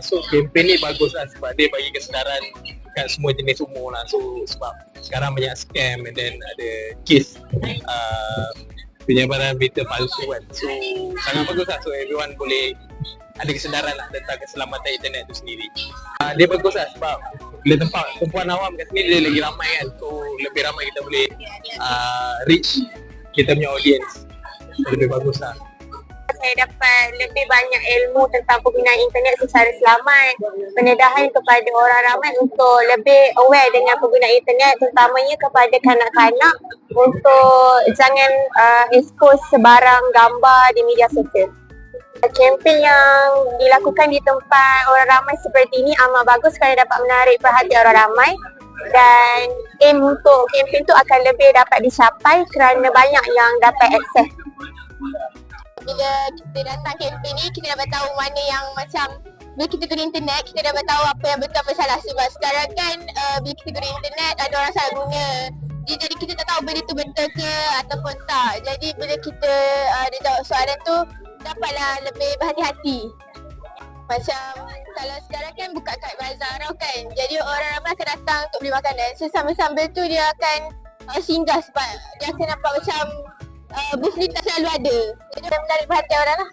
So kempen ni bagus lah sebab dia bagi kesedaran kat semua jenis umur lah. So sebab sekarang banyak scam and then ada kes penyebaran berita palsu kan. So sangat bagus lah, so everyone boleh ada kesedaran lah tentang keselamatan internet tu sendiri. Dia bagus lah sebab bila tempat perempuan awam kat sini dia lagi ramai kan. So lebih ramai kita boleh reach kita punya audience. So, lebih bagus lah. Saya dapat lebih banyak ilmu tentang penggunaan internet secara selamat, pendedahan kepada orang ramai untuk lebih aware dengan penggunaan internet, terutamanya kepada kanak-kanak untuk jangan expose sebarang gambar di media sosial. Kempen yang dilakukan di tempat orang ramai seperti ini amat bagus kerana dapat menarik perhatian orang ramai, dan aim untuk kempen tu akan lebih dapat dicapai kerana banyak yang dapat akses. Bila kita datang kempen ni, kita dapat tahu mana yang macam bila kita guna internet, kita dapat tahu apa yang betul apa salah. Sebab sekarang kan bila kita guna internet, ada orang salah guna. Jadi kita tak tahu benda tu betul ke ataupun tak. Jadi bila kita ada jawab soalan tu, dapatlah lebih berhati-hati. Macam kalau sekarang kan buka kat bazar kan, jadi orang ramai akan datang untuk beli makanan. So sambil-sambil tu dia akan singgah sebab dia akan nampak macam booth ni tak selalu ada. Jadi menarik perhatian orang lah.